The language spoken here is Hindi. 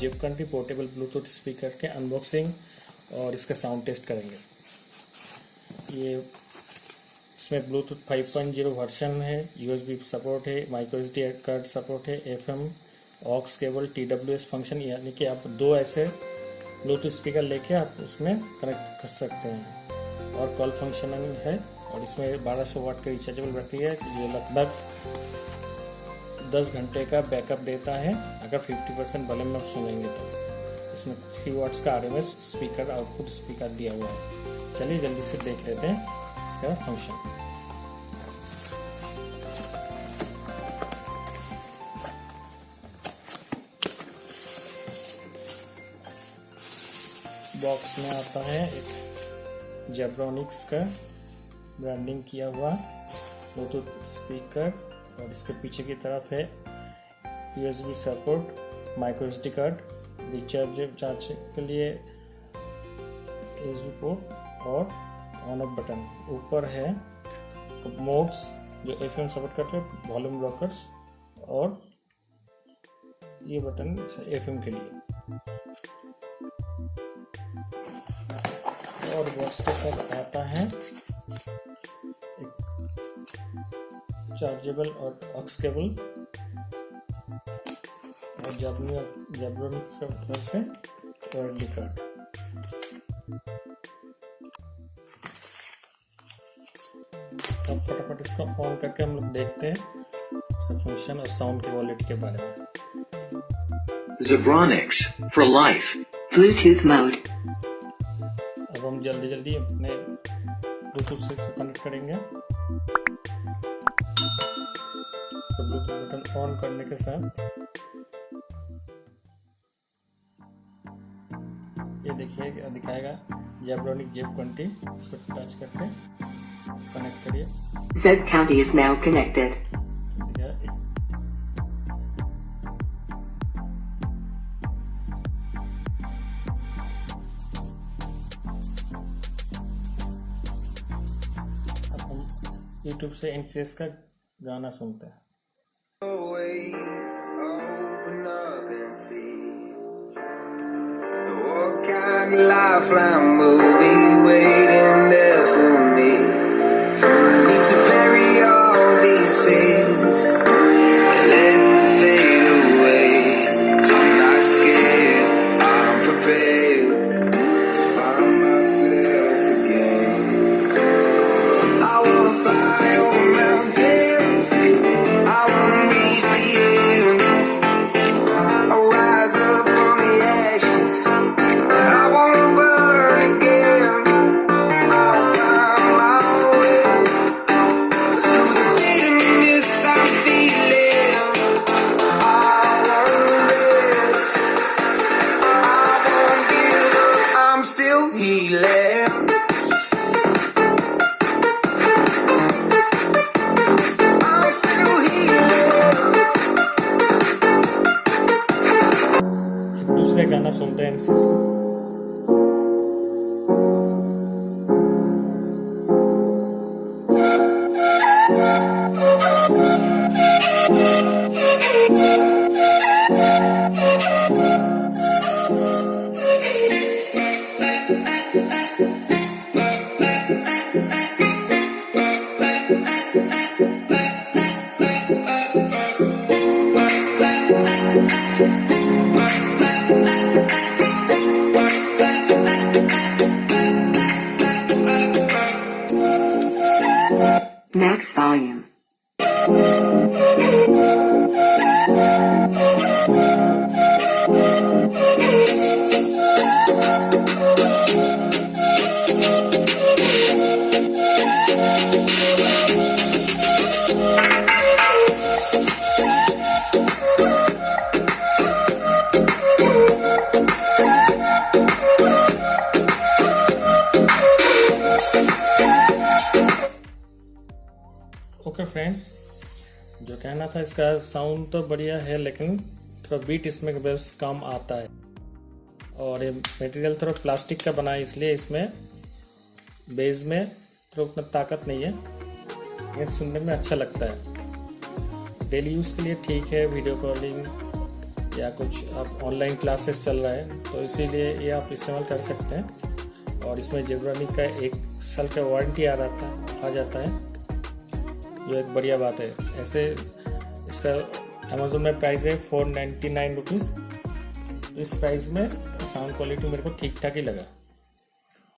जेब पोर्टेबल ब्लूटूथ स्पीकर के अनबॉक्सिंग और इसका साउंड टेस्ट करेंगे। ये इसमें ब्लूटूथ 5.0 वर्जन है, यूएसबी सपोर्ट है, माइक्रो एसडी कार्ड सपोर्ट है, FM, aux cable, TWS function, यानी कि आप दो ऐसे ब्लूटूथ स्पीकर लेके आप उसमें कनेक्ट कर सकते हैं। और कॉल फंक्शनिंग है और इसमें 1200 वाट का रिचार्जेबल बैटरी है जो लगभग 10 घंटे का बैकअप देता है अगर 50% वॉल्यूम में सुनेंगे तो। इसमें 3 वाट्स का RMS स्पीकर आउटपुट स्पीकर दिया हुआ है। चलिए जल्दी से देख लेते हैं इसका फंक्शन। बॉक्स में आता है एक जेब्रोनिक्स का ब्रांडिंग किया हुआ ब्लूटूथ स्पीकर और इसके पीछे की तरफ है USB support, micro SD card, recharge के लिए USB पोर्ट और ऑन ऑफ बटन। ऊपर है मोड्स जो FM सपोर्ट करते हैं, वॉल्यूम ब्लॉकर्स और ये बटन FM के लिए। और बॉक्स के साथ आता है एक चार्जेबल और ऑक्स केबल और जेब्रोनिक्स का तरफ से वारंटी कार्ड। अब फटाफट इसको ऑन करके हम लोग देखते हैं इसका फंक्शन और साउंड की क्वालिटी के बारे में। Zebronics for life. Bluetooth mode. अब हम जल्दी अपने ब्लूटूथ से कनेक्ट करेंगे। इसको ब्लूटूथ बटन ऑन करने के साथ ये देखिए दिखाएगा Zebronics Zeb 20। इसको टच करके कनेक्ट करिए। Zeb County is now connected. YouTube से NCS का गाना सुनते हैं। What kind of lifeline will be waiting there for me? I need to bury all these fears and let them fade away. I'm not scared, I'm prepared to find myself again. I wanna fly over mountains, I wanna reach the end. I'll rise up from the ashes, and I wanna burn again. I'll find my way through the bitterness I'm feeling. I won't rest, I won't give up, I'm still healing. दूसरे गाना सुनते हैं NCS का। Max volume. ओके फ्रेंड्स, जो कहना था इसका साउंड तो बढ़िया है लेकिन थोड़ा बीट इसमें बस कम आता है और ये मटेरियल थोड़ा प्लास्टिक का बना है इसलिए इसमें बेस में थोड़ा उतना ताकत नहीं है, लेकिन सुनने में अच्छा लगता है। डेली यूज़ के लिए ठीक है, वीडियो कॉलिंग या कुछ आप ऑनलाइन क्लासेस चल रहा है तो इसीलिए ये आप इस्तेमाल कर सकते हैं। और इसमें जेब्रॉनिक का 1 साल का वारंटी आ जाता है, ये एक बढ़िया बात है। ऐसे इसका अमेजोन में प्राइस है 499 रुपीज़। इस प्राइस में साउंड क्वालिटी मेरे को ठीक ठाक ही लगा।